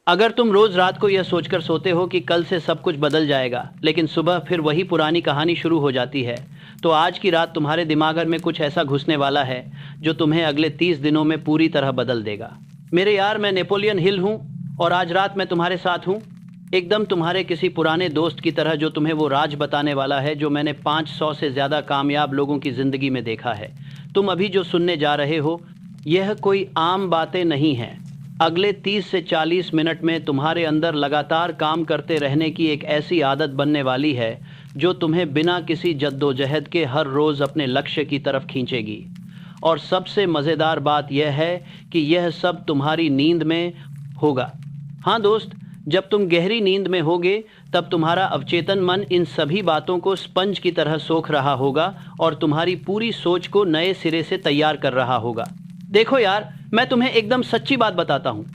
अगर तुम रोज रात को यह सोचकर सोते हो कि कल से सब कुछ बदल जाएगा, लेकिन सुबह फिर वही पुरानी कहानी शुरू हो जाती है, तो आज की रात तुम्हारे दिमाग में कुछ ऐसा घुसने वाला है जो तुम्हें अगले 30 दिनों में पूरी तरह बदल देगा। मेरे यार, मैं नेपोलियन हिल हूँ और आज रात मैं तुम्हारे साथ हूँ, एकदम तुम्हारे किसी पुराने दोस्त की तरह जो तुम्हें वो राज बताने वाला है जो मैंने 500 से ज़्यादा कामयाब लोगों की ज़िंदगी में देखा है। तुम अभी जो सुनने जा रहे हो यह कोई आम बातें नहीं हैं। अगले 30 से 40 मिनट में तुम्हारे अंदर लगातार काम करते रहने की एक ऐसी आदत बनने वाली है जो तुम्हें बिना किसी जद्दोजहद के हर रोज़ अपने लक्ष्य की तरफ खींचेगी। और सबसे मज़ेदार बात यह है कि यह सब तुम्हारी नींद में होगा। हाँ दोस्त, जब तुम गहरी नींद में होगे तब तुम्हारा अवचेतन मन इन सभी बातों को स्पंज की तरह सोख रहा होगा और तुम्हारी पूरी सोच को नए सिरे से तैयार कर रहा होगा। देखो यार, मैं तुम्हें एकदम सच्ची बात बताता हूँ।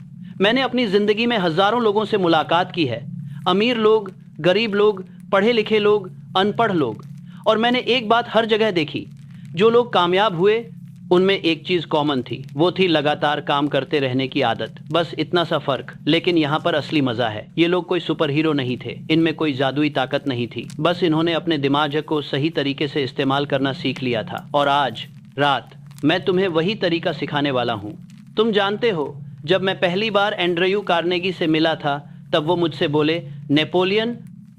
मैंने अपनी ज़िंदगी में हज़ारों लोगों से मुलाकात की है, अमीर लोग, गरीब लोग, पढ़े लिखे लोग, अनपढ़ लोग, और मैंने एक बात हर जगह देखी। जो लोग कामयाब हुए उनमें एक चीज़ कॉमन थी, वो थी लगातार काम करते रहने की आदत। बस इतना सा फ़र्क। लेकिन यहाँ पर असली मज़ा है। ये लोग कोई सुपर हीरो नहीं थे, इनमें कोई जादुई ताकत नहीं थी, बस इन्होंने अपने दिमाग को सही तरीके से इस्तेमाल करना सीख लिया था। और आज रात मैं तुम्हें वही तरीका सिखाने वाला हूँ। तुम जानते हो, जब मैं पहली बार एंड्रयू कार्नेगी से मिला था तब वो मुझसे बोले, नेपोलियन,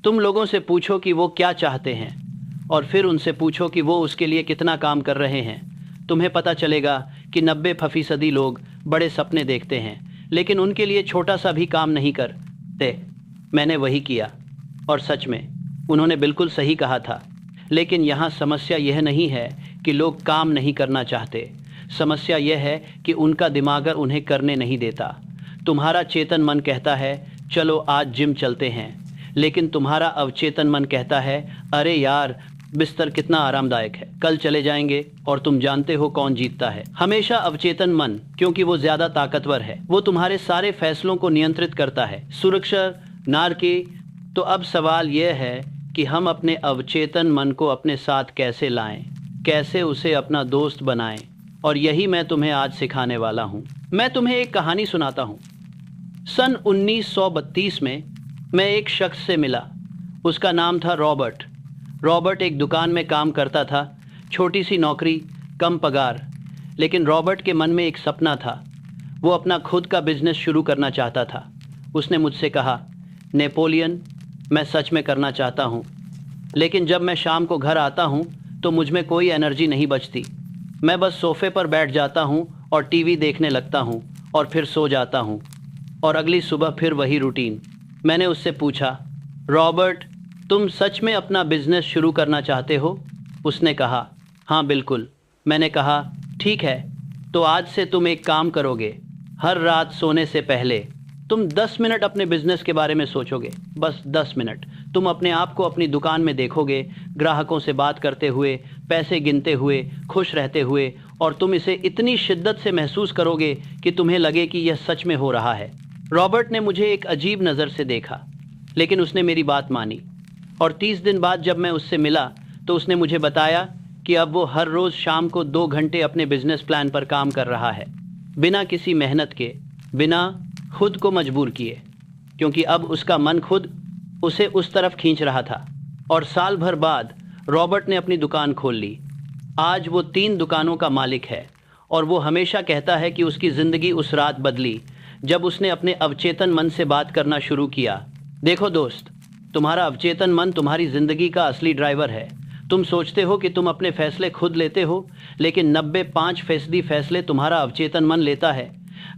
तुम लोगों से पूछो कि वो क्या चाहते हैं और फिर उनसे पूछो कि वो उसके लिए कितना काम कर रहे हैं। तुम्हें पता चलेगा कि 90% लोग बड़े सपने देखते हैं लेकिन उनके लिए छोटा सा भी काम नहीं करते। मैंने वही किया और सच में उन्होंने बिल्कुल सही कहा था। लेकिन यहाँ समस्या यह नहीं है कि लोग काम नहीं करना चाहते, समस्या यह है कि उनका दिमाग उन्हें करने नहीं देता। तुम्हारा चेतन मन कहता है चलो आज जिम चलते हैं, लेकिन तुम्हारा अवचेतन मन कहता है अरे यार, बिस्तर कितना आरामदायक है, कल चले जाएंगे। और तुम जानते हो कौन जीतता है? हमेशा अवचेतन मन, क्योंकि वो ज़्यादा ताकतवर है। वो तुम्हारे सारे फैसलों को नियंत्रित करता है, सुरक्षा नारकी। तो अब सवाल यह है कि हम अपने अवचेतन मन को अपने साथ कैसे लाएं, कैसे उसे अपना दोस्त बनाएं। और यही मैं तुम्हें आज सिखाने वाला हूँ। मैं तुम्हें एक कहानी सुनाता हूँ। सन 1932 में मैं एक शख्स से मिला। उसका नाम था रॉबर्ट। रॉबर्ट एक दुकान में काम करता था, छोटी सी नौकरी, कम पगार। लेकिन रॉबर्ट के मन में एक सपना था। वो अपना खुद का बिजनेस शुरू करना चाहता था। उसने मुझसे कहा, नेपोलियन, मैं सच में करना चाहता हूँ, लेकिन जब मैं शाम को घर आता हूँ तो मुझ में कोई एनर्जी नहीं बचती। मैं बस सोफ़े पर बैठ जाता हूँ और टीवी देखने लगता हूँ और फिर सो जाता हूँ और अगली सुबह फिर वही रूटीन। मैंने उससे पूछा, रॉबर्ट, तुम सच में अपना बिजनेस शुरू करना चाहते हो? उसने कहा, हाँ बिल्कुल। मैंने कहा, ठीक है, तो आज से तुम एक काम करोगे। हर रात सोने से पहले तुम 10 मिनट अपने बिजनेस के बारे में सोचोगे, बस 10 मिनट। तुम अपने आप को अपनी दुकान में देखोगे, ग्राहकों से बात करते हुए, पैसे गिनते हुए, खुश रहते हुए, और तुम इसे इतनी शिद्दत से महसूस करोगे कि तुम्हें लगे कि यह सच में हो रहा है। रॉबर्ट ने मुझे एक अजीब नज़र से देखा, लेकिन उसने मेरी बात मानी। और 30 दिन बाद जब मैं उससे मिला तो उसने मुझे बताया कि अब वो हर रोज़ शाम को 2 घंटे अपने बिजनेस प्लान पर काम कर रहा है, बिना किसी मेहनत के, बिना खुद को मजबूर किए, क्योंकि अब उसका मन खुद उसे उस तरफ खींच रहा था। और साल भर बाद रॉबर्ट ने अपनी दुकान खोल ली। आज वो 3 दुकानों का मालिक है और वो हमेशा कहता है कि उसकी ज़िंदगी उस रात बदली जब उसने अपने अवचेतन मन से बात करना शुरू किया। देखो दोस्त, तुम्हारा अवचेतन मन तुम्हारी ज़िंदगी का असली ड्राइवर है। तुम सोचते हो कि तुम अपने फैसले खुद लेते हो, लेकिन 95% फैसले तुम्हारा अवचेतन मन लेता है।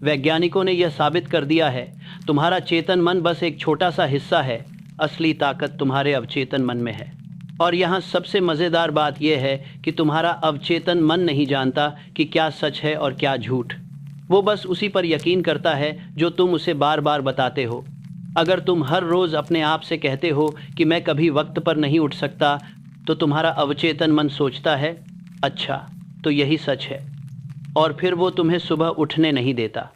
वैज्ञानिकों ने यह साबित कर दिया है। तुम्हारा चेतन मन बस एक छोटा सा हिस्सा है, असली ताकत तुम्हारे अवचेतन मन में है। और यहाँ सबसे मज़ेदार बात यह है कि तुम्हारा अवचेतन मन नहीं जानता कि क्या सच है और क्या झूठ। वो बस उसी पर यकीन करता है जो तुम उसे बार बार बताते हो। अगर तुम हर रोज़ अपने आप से कहते हो कि मैं कभी वक्त पर नहीं उठ सकता, तो तुम्हारा अवचेतन मन सोचता है, अच्छा तो यही सच है, और फिर वो तुम्हें सुबह उठने नहीं देता।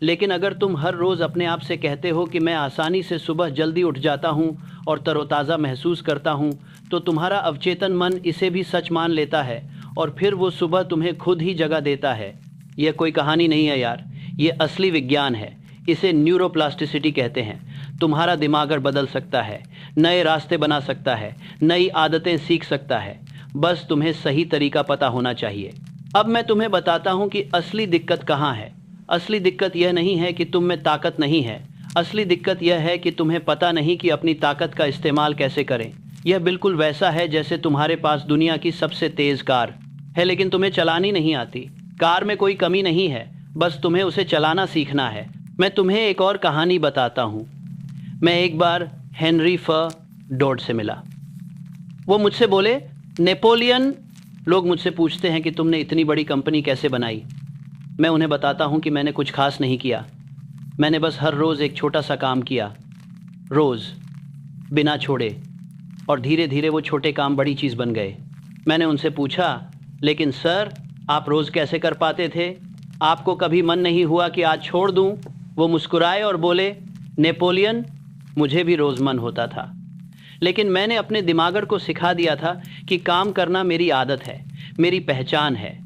लेकिन अगर तुम हर रोज़ अपने आप से कहते हो कि मैं आसानी से सुबह जल्दी उठ जाता हूँ और तरोताज़ा महसूस करता हूँ, तो तुम्हारा अवचेतन मन इसे भी सच मान लेता है और फिर वो सुबह तुम्हें खुद ही जगह देता है। यह कोई कहानी नहीं है यार, ये असली विज्ञान है। इसे न्यूरोप्लास्टिसिटी कहते हैं। तुम्हारा दिमाग बदल सकता है, नए रास्ते बना सकता है, नई आदतें सीख सकता है। बस तुम्हें सही तरीका पता होना चाहिए। अब मैं तुम्हें बताता हूँ कि असली दिक्कत कहाँ है। असली दिक्कत यह नहीं है कि तुम में ताकत नहीं है। असली दिक्कत यह है कि तुम्हें पता नहीं कि अपनी ताकत का इस्तेमाल कैसे करें। यह बिल्कुल वैसा है जैसे तुम्हारे पास दुनिया की सबसे तेज कार है, लेकिन तुम्हें चलानी नहीं आती। कार में कोई कमी नहीं है, बस तुम्हें उसे चलाना सीखना है। मैं तुम्हें एक और कहानी बताता हूँ। मैं एक बार हेनरी फोर्ड से मिला। वो मुझसे बोले, नेपोलियन। लोग मुझसे पूछते हैं कि तुमने इतनी बड़ी कंपनी कैसे बनाई। मैं उन्हें बताता हूँ कि मैंने कुछ खास नहीं किया। मैंने बस हर रोज़ एक छोटा सा काम किया, रोज़ बिना छोड़े, और धीरे धीरे वो छोटे काम बड़ी चीज़ बन गए। मैंने उनसे पूछा, लेकिन सर आप रोज़ कैसे कर पाते थे? आपको कभी मन नहीं हुआ कि आज छोड़ दूँ? वो मुस्कुराए और बोले, नेपोलियन, मुझे भी रोज़ मन होता था, लेकिन मैंने अपने दिमागर को सिखा दिया था कि काम करना मेरी आदत है, मेरी पहचान है।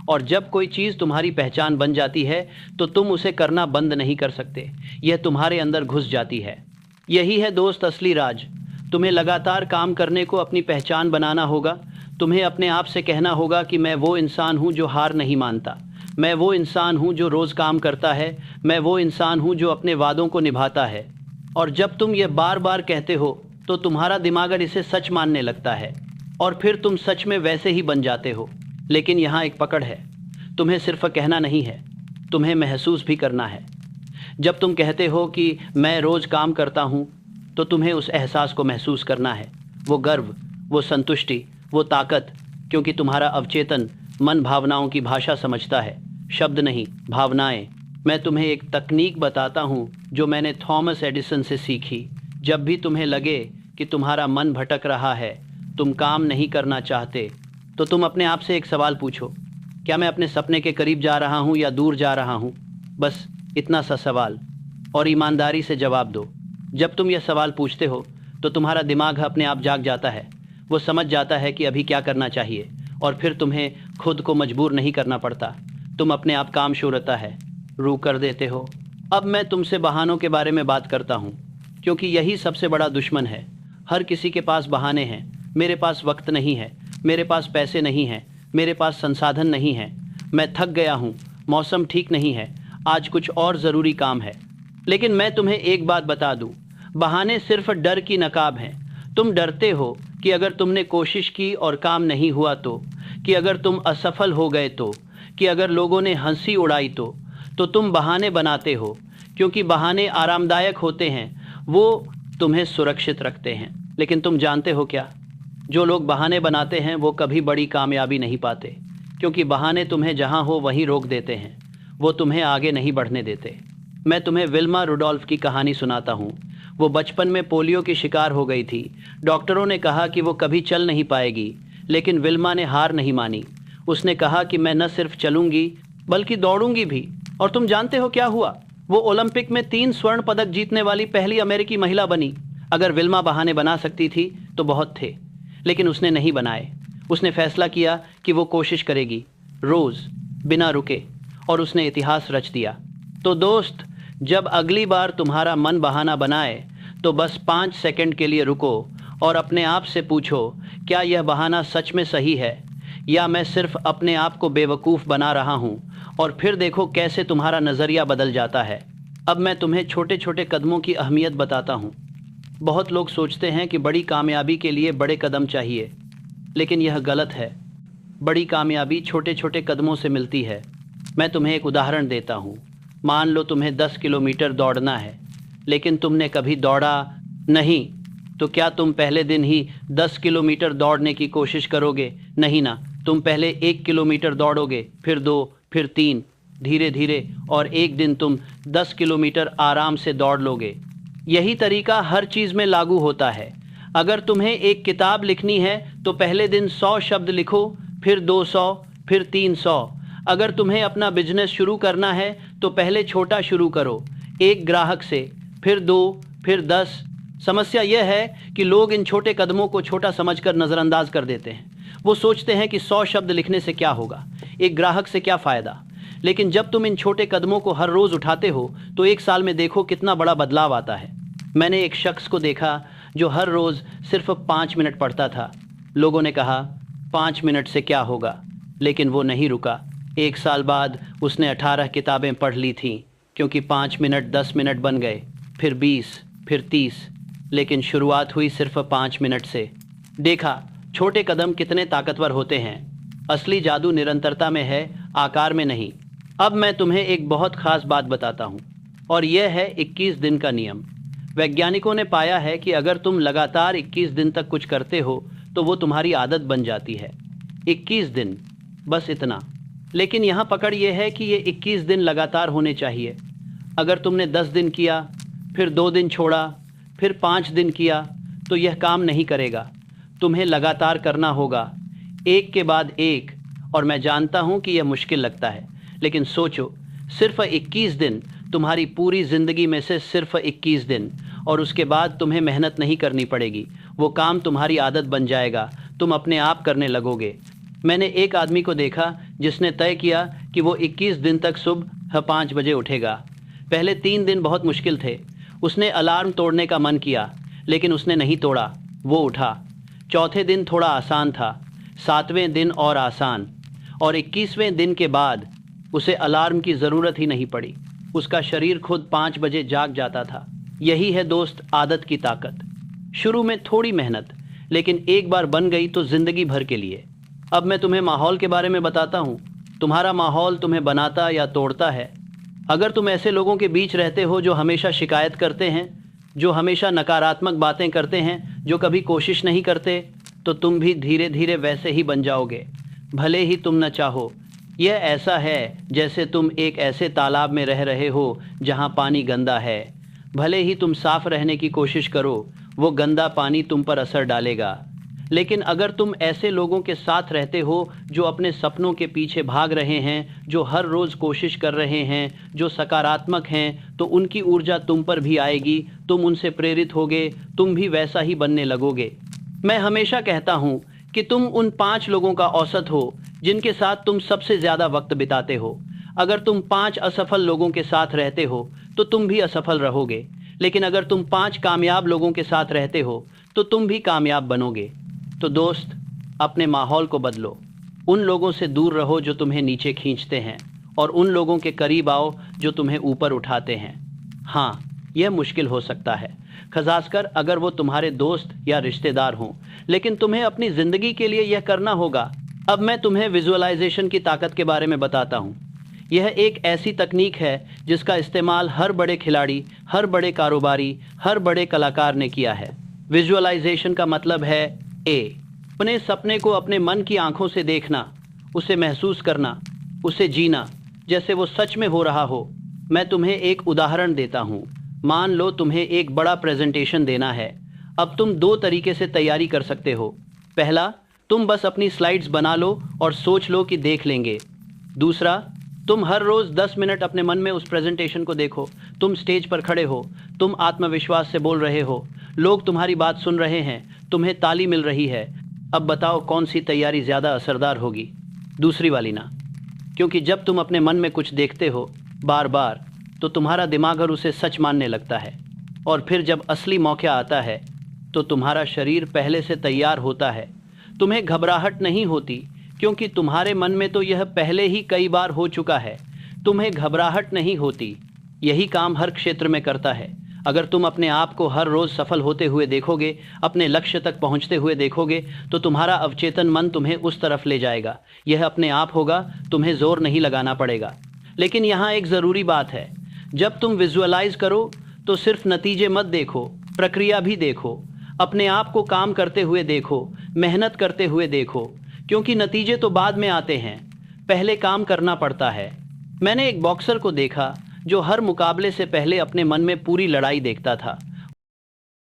और जब कोई चीज़ तुम्हारी पहचान बन जाती है तो तुम उसे करना बंद नहीं कर सकते। यह तुम्हारे अंदर घुस जाती है। यही है दोस्त असली राज। तुम्हें लगातार काम करने को अपनी पहचान बनाना होगा। तुम्हें अपने आप से कहना होगा कि मैं वो इंसान हूँ जो हार नहीं मानता, मैं वो इंसान हूँ जो रोज़ काम करता है, मैं वो इंसान हूँ जो अपने वादों को निभाता है। और जब तुम ये बार बार कहते हो तो तुम्हारा दिमाग इसे सच मानने लगता है, और फिर तुम सच में वैसे ही बन जाते हो। लेकिन यहाँ एक पकड़ है, तुम्हें सिर्फ कहना नहीं है, तुम्हें महसूस भी करना है। जब तुम कहते हो कि मैं रोज़ काम करता हूँ, तो तुम्हें उस एहसास को महसूस करना है, वो गर्व, वो संतुष्टि, वो ताकत, क्योंकि तुम्हारा अवचेतन मन भावनाओं की भाषा समझता है, शब्द नहीं, भावनाएं। मैं तुम्हें एक तकनीक बताता हूँ जो मैंने थॉमस एडिसन से सीखी। जब भी तुम्हें लगे कि तुम्हारा मन भटक रहा है, तुम काम नहीं करना चाहते, तो तुम अपने आप से एक सवाल पूछो, क्या मैं अपने सपने के करीब जा रहा हूँ या दूर जा रहा हूँ? बस इतना सा सवाल, और ईमानदारी से जवाब दो। जब तुम यह सवाल पूछते हो तो तुम्हारा दिमाग अपने आप जाग जाता है। वो समझ जाता है कि अभी क्या करना चाहिए, और फिर तुम्हें खुद को मजबूर नहीं करना पड़ता। तुम अपने आप काम शुरू रहता है, रू कर देते हो। अब मैं तुमसे बहानों के बारे में बात करता हूँ, क्योंकि यही सबसे बड़ा दुश्मन है। हर किसी के पास बहाने हैं। मेरे पास वक्त नहीं है, मेरे पास पैसे नहीं हैं, मेरे पास संसाधन नहीं है, मैं थक गया हूँ, मौसम ठीक नहीं है, आज कुछ और ज़रूरी काम है। लेकिन मैं तुम्हें एक बात बता दूँ, बहाने सिर्फ डर की नकाब हैं। तुम डरते हो कि अगर तुमने कोशिश की और काम नहीं हुआ तो, कि अगर तुम असफल हो गए तो, कि अगर लोगों ने हंसी उड़ाई तो तुम बहाने बनाते हो। क्योंकि बहाने आरामदायक होते हैं, वो तुम्हें सुरक्षित रखते हैं। लेकिन तुम जानते हो क्या? जो लोग बहाने बनाते हैं वो कभी बड़ी कामयाबी नहीं पाते, क्योंकि बहाने तुम्हें जहाँ हो वहीं रोक देते हैं, वो तुम्हें आगे नहीं बढ़ने देते। मैं तुम्हें विल्मा रुडोल्फ की कहानी सुनाता हूँ। वो बचपन में पोलियो की शिकार हो गई थी। डॉक्टरों ने कहा कि वो कभी चल नहीं पाएगी, लेकिन विल्मा ने हार नहीं मानी। उसने कहा कि मैं न सिर्फ चलूंगी बल्कि दौड़ूंगी भी। और तुम जानते हो क्या हुआ? वो ओलंपिक में 3 स्वर्ण पदक जीतने वाली पहली अमेरिकी महिला बनी। अगर विल्मा बहाने बना सकती थी तो बहुत थे, लेकिन उसने नहीं बनाए। उसने फैसला किया कि वो कोशिश करेगी, रोज़, बिना रुके, और उसने इतिहास रच दिया। तो दोस्त, जब अगली बार तुम्हारा मन बहाना बनाए तो बस 5 सेकंड के लिए रुको और अपने आप से पूछो, क्या यह बहाना सच में सही है, या मैं सिर्फ अपने आप को बेवकूफ़ बना रहा हूँ? और फिर देखो कैसे तुम्हारा नज़रिया बदल जाता है। अब मैं तुम्हें छोटे छोटे कदमों की अहमियत बताता हूँ। बहुत लोग सोचते हैं कि बड़ी कामयाबी के लिए बड़े कदम चाहिए, लेकिन यह गलत है। बड़ी कामयाबी छोटे छोटे कदमों से मिलती है। मैं तुम्हें एक उदाहरण देता हूँ। मान लो तुम्हें 10 किलोमीटर दौड़ना है, लेकिन तुमने कभी दौड़ा नहीं, तो क्या तुम पहले दिन ही 10 किलोमीटर दौड़ने की कोशिश करोगे? नहीं ना। तुम पहले 1 किलोमीटर दौड़ोगे, फिर 2, फिर 3, धीरे धीरे, और एक दिन तुम 10 किलोमीटर आराम से दौड़ लोगे। यही तरीका हर चीज़ में लागू होता है। अगर तुम्हें एक किताब लिखनी है तो पहले दिन 100 शब्द लिखो, फिर 200, फिर 300। अगर तुम्हें अपना बिजनेस शुरू करना है तो पहले छोटा शुरू करो, 1 ग्राहक से, फिर 2, फिर 10। समस्या यह है कि लोग इन छोटे कदमों को छोटा समझकर नज़रअंदाज कर देते हैं। वो सोचते हैं कि 100 शब्द लिखने से क्या होगा, 1 ग्राहक से क्या फ़ायदा। लेकिन जब तुम इन छोटे कदमों को हर रोज उठाते हो तो 1 साल में देखो कितना बड़ा बदलाव आता है। मैंने एक शख्स को देखा जो हर रोज सिर्फ 5 मिनट पढ़ता था। लोगों ने कहा 5 मिनट से क्या होगा, लेकिन वो नहीं रुका। 1 साल बाद उसने 18 किताबें पढ़ ली थीं, क्योंकि 5 मिनट 10 मिनट बन गए, फिर 20, फिर 30, लेकिन शुरुआत हुई सिर्फ 5 मिनट से। देखा छोटे कदम कितने ताकतवर होते हैं। असली जादू निरंतरता में है, आकार में नहीं। अब मैं तुम्हें एक बहुत खास बात बताता हूँ, और यह है 21 दिन का नियम। वैज्ञानिकों ने पाया है कि अगर तुम लगातार 21 दिन तक कुछ करते हो तो वो तुम्हारी आदत बन जाती है। 21 दिन, बस इतना। लेकिन यहाँ पकड़ ये है कि ये 21 दिन लगातार होने चाहिए। अगर तुमने 10 दिन किया, फिर 2 दिन छोड़ा, फिर 5 दिन किया, तो यह काम नहीं करेगा। तुम्हें लगातार करना होगा, एक के बाद एक। और मैं जानता हूँ कि यह मुश्किल लगता है, लेकिन सोचो, सिर्फ 21 दिन, तुम्हारी पूरी ज़िंदगी में से सिर्फ 21 दिन, और उसके बाद तुम्हें मेहनत नहीं करनी पड़ेगी। वो काम तुम्हारी आदत बन जाएगा, तुम अपने आप करने लगोगे। मैंने एक आदमी को देखा जिसने तय किया कि वो 21 दिन तक सुबह 5 बजे उठेगा। पहले 3 दिन बहुत मुश्किल थे। उसने अलार्म तोड़ने का मन किया, लेकिन उसने नहीं तोड़ा, वो उठा। चौथे दिन थोड़ा आसान था, 7वें दिन और आसान, और 21वें दिन के बाद उसे अलार्म की ज़रूरत ही नहीं पड़ी। उसका शरीर खुद 5 बजे जाग जाता था। यही है दोस्त, आदत की ताकत। शुरू में थोड़ी मेहनत, लेकिन एक बार बन गई तो ज़िंदगी भर के लिए। अब मैं तुम्हें माहौल के बारे में बताता हूँ। तुम्हारा माहौल तुम्हें बनाता या तोड़ता है। अगर तुम ऐसे लोगों के बीच रहते हो जो हमेशा शिकायत करते हैं, जो हमेशा नकारात्मक बातें करते हैं, जो कभी कोशिश नहीं करते, तो तुम भी धीरे धीरे वैसे ही बन जाओगे, भले ही तुम न चाहो। यह ऐसा है जैसे तुम एक ऐसे तालाब में रह रहे हो जहाँ पानी गंदा है। भले ही तुम साफ रहने की कोशिश करो, वो गंदा पानी तुम पर असर डालेगा। लेकिन अगर तुम ऐसे लोगों के साथ रहते हो जो अपने सपनों के पीछे भाग रहे हैं, जो हर रोज़ कोशिश कर रहे हैं, जो सकारात्मक हैं, तो उनकी ऊर्जा तुम पर भी आएगी। तुम उनसे प्रेरित होगे, तुम भी वैसा ही बनने लगोगे। मैं हमेशा कहता हूँ कि तुम उन 5 लोगों का औसत हो जिनके साथ तुम सबसे ज़्यादा वक्त बिताते हो। अगर तुम 5 असफल लोगों के साथ रहते हो तो तुम भी असफल रहोगे, लेकिन अगर तुम 5 कामयाब लोगों के साथ रहते हो तो तुम भी कामयाब बनोगे। तो दोस्त, अपने माहौल को बदलो। उन लोगों से दूर रहो जो तुम्हें नीचे खींचते हैं, और उन लोगों के करीब आओ जो तुम्हें ऊपर उठाते हैं। हाँ, यह मुश्किल हो सकता है, खासकर अगर वो तुम्हारे दोस्त या रिश्तेदार हों, लेकिन तुम्हें अपनी ज़िंदगी के लिए यह करना होगा। अब मैं तुम्हें विजुअलाइजेशन की ताकत के बारे में बताता हूँ। यह एक ऐसी तकनीक है जिसका इस्तेमाल हर बड़े खिलाड़ी, हर बड़े कारोबारी, हर बड़े कलाकार ने किया है। विजुअलाइजेशन का मतलब है अपने सपने को अपने मन की आंखों से देखना, उसे महसूस करना, उसे जीना जैसे वो सच में हो रहा हो। मैं तुम्हें एक उदाहरण देता हूँ। मान लो तुम्हें एक बड़ा प्रेजेंटेशन देना है। अब तुम 2 तरीके से तैयारी कर सकते हो। पहला, तुम बस अपनी स्लाइड्स बना लो और सोच लो कि देख लेंगे। दूसरा, तुम हर रोज़ 10 मिनट अपने मन में उस प्रेजेंटेशन को देखो। तुम स्टेज पर खड़े हो, तुम आत्मविश्वास से बोल रहे हो, लोग तुम्हारी बात सुन रहे हैं, तुम्हें ताली मिल रही है। अब बताओ कौन सी तैयारी ज़्यादा असरदार होगी? दूसरी वाली ना, क्योंकि जब तुम अपने मन में कुछ देखते हो बार बार तो तुम्हारा दिमाग और उसे सच मानने लगता है, और फिर जब असली मौका आता है तो तुम्हारा शरीर पहले से तैयार होता है। तुम्हें घबराहट नहीं होती, क्योंकि तुम्हारे मन में तो यह पहले ही कई बार हो चुका है। तुम्हें घबराहट नहीं होती। यही काम हर क्षेत्र में करता है। अगर तुम अपने आप को हर रोज़ सफल होते हुए देखोगे, अपने लक्ष्य तक पहुंचते हुए देखोगे, तो तुम्हारा अवचेतन मन तुम्हें उस तरफ ले जाएगा। यह अपने आप होगा, तुम्हें जोर नहीं लगाना पड़ेगा। लेकिन यहाँ एक ज़रूरी बात है, जब तुम विजुअलाइज करो तो सिर्फ नतीजे मत देखो, प्रक्रिया भी देखो। अपने आप को काम करते हुए देखो, मेहनत करते हुए देखो, क्योंकि नतीजे तो बाद में आते हैं, पहले काम करना पड़ता है। मैंने एक बॉक्सर को देखा जो हर मुकाबले से पहले अपने मन में पूरी लड़ाई देखता था।